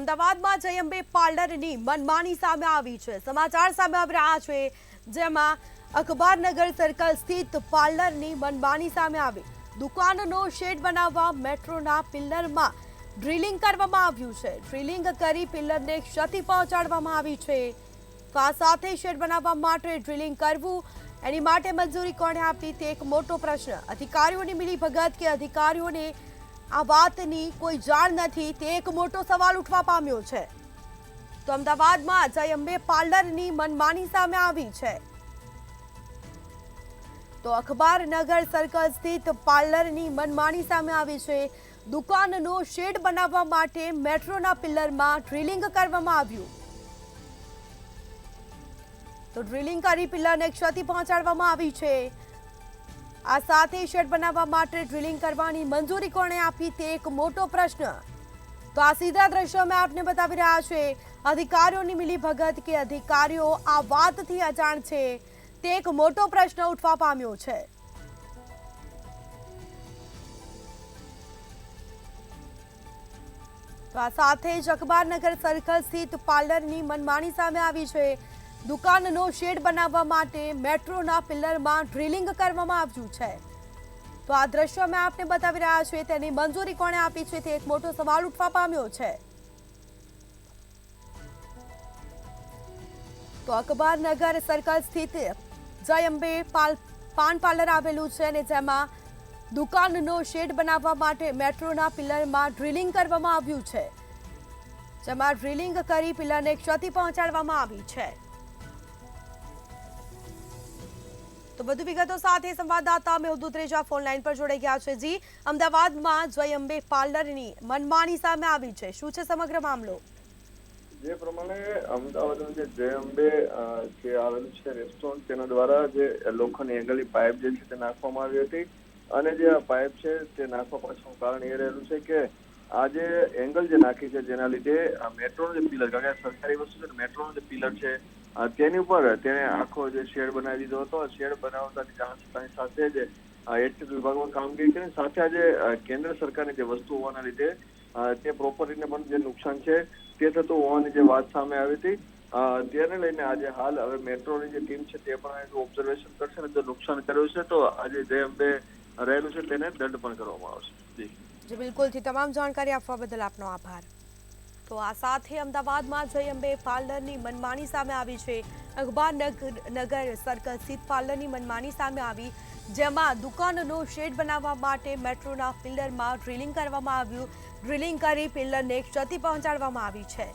અમદાવાદમાં જય અંબે પાર્લરની મનમાની સામે આવી છે। સમાચાર સામે આવી રહ્યા છે, જેમાં અખબારનગર સર્કલ સ્થિત પાર્લરની મનમાની સામે આવી। દુકાનનો શેડ બનાવવા મેટ્રોના પિલ્લરમાં ડ્રિલિંગ કરવામાં આવ્યું છે। ડ્રિલિંગ કરી પિલ્લરને ક્ષતિ પહોંચાડવામાં આવી છે। તો આ સાથે શેડ બનાવવા માટે ડ્રિલિંગ કરવું, એની માટે મંજૂરી કોણે આપી તે એક મોટો પ્રશ્ન। અધિકારીઓની મિલીભગત કે અધિકારીઓને આ વાતની કોઈ જાણ નથી તે એક મોટો સવાલ ઉઠવા પામ્યો છે। તો અમદાવાદમાં જય અંબે પાર્લરની મનમાની સામે આવી છે। તો અખબારનગર સર્કલ સ્થિત પાર્લરની મનમાની સામે આવી છે। દુકાનનો શેડ બનાવવા માટે મેટ્રોના પિલ્લરમાં ડ્રિલિંગ કરવામાં આવ્યું। તો ડ્રિલિંગ કરી પિલ્લરને ક્ષતિ પહોંચાડવામાં આવી છે। આ સાથે શેડ બનાવવા માટે ડ્રિલિંગ કરવાની મંજૂરી કોણે આપી તે એક મોટો પ્રશ્ન। તો આ સીધા દ્રશ્યો મેં આપને બતાવી રહ્યા છે। અધિકારીઓની મિલીભગત કે અધિકારીઓ આ વાતથી અજાણ છે તે એક મોટો પ્રશ્ન ઉઠવા પામ્યો છે। તો આ સાથે જ અખબારનગર સર્કલ સ્થિત પાર્લરની મનમાની સામે આવી છે। દુકાનનો શેડ બનાવવા માટે મેટ્રોના પિલ્લરમાં ડ્રિલિંગ કરવામાં આવ્યું છે। તો આ દ્રશ્ય મેં આપને બતાવી રહ્યા છે, તેની મંજૂરી કોણે આપી છે તે એક મોટો સવાલ ઉઠવા પામ્યો છે। તો અખબારનગર સર્કલ સ્થિત જય અંબે પાન પાર્લર આવેલું છે અને જેમાં દુકાનનો શેડ બનાવવા માટે મેટ્રોના પિલ્લરમાં ડ્રિલિંગ કરવામાં આવ્યું છે, જેમાં ડ્રિલિંગ કરી પિલ્લરને ક્ષતિ પહોંચાડવામાં આવી છે। તો વધુ વિગતો સાથે સંવાદદાતા મેહુલ દુધરેજા ફોન લાઈન પર જોડાઈ ગયા છે। જી, અમદાવાદમાં જય અંબે પાર્લરની મનમાની સામે આવી છે, શું છે સમગ્ર મામલો? જે પ્રમાણે અમદાવાદનું જે જય અંબે જે આવેલું છે રેસ્ટોરન્ટ, તેના દ્વારા જે લોખંડની એંગલની પાઇપ જે છે તે નાખવામાં આવી હતી અને જે આ પાઇપ છે તે નાખવા પાછળનું કારણ એ રહેલું છે કે આ જે એંગલ જે નાખી છે જેના લીધે મેટ્રોનો જે પિલર, કારણ કે સરકારી વસ્તુ છે મેટ્રોનો જે પિલર છે તેની ઉપર તેને આખો જે શેડ બનાવી દીધો હતો। શેડ બનાવતાની જાણ થતાની સાથે જ એડમિટ વિભાગમાં કામગીરી કરી, સાથે આજે કેન્દ્ર સરકારની જે વસ્તુ હોવાના લીધે તે પ્રોપર્ટીને પણ જે નુકસાન છે તે થતું હોવાની જે વાત સામે આવી હતી। તેને લઈને આજે હાલ હવે મેટ્રોની જે ટીમ છે તે પણ ઓબ્ઝર્વેશન કરશે અને જો નુકસાન કર્યું છે તો આજે જય અંબે રહેલું છે તેને દંડ પણ કરવામાં આવશે। જી બિલકુલથી તમામ જાણકારી આપવા બદલ આપનો આભાર। તો આ સાથે અમદાવાદમાં જય અંબે પાર્લરની મનમાની સામે આવી છે। અખબારનગર સર્કલ સ્થિત પાર્લરની મનમાની સામે આવી, જેમાં દુકાનનો શેડ બનાવવા માટે મેટ્રોના પિલ્લરમાં ડ્રિલિંગ કરવામાં આવ્યું। ડ્રિલિંગ કરી પિલ્લરને ક્ષતિ પહોંચાડવામાં આવી છે।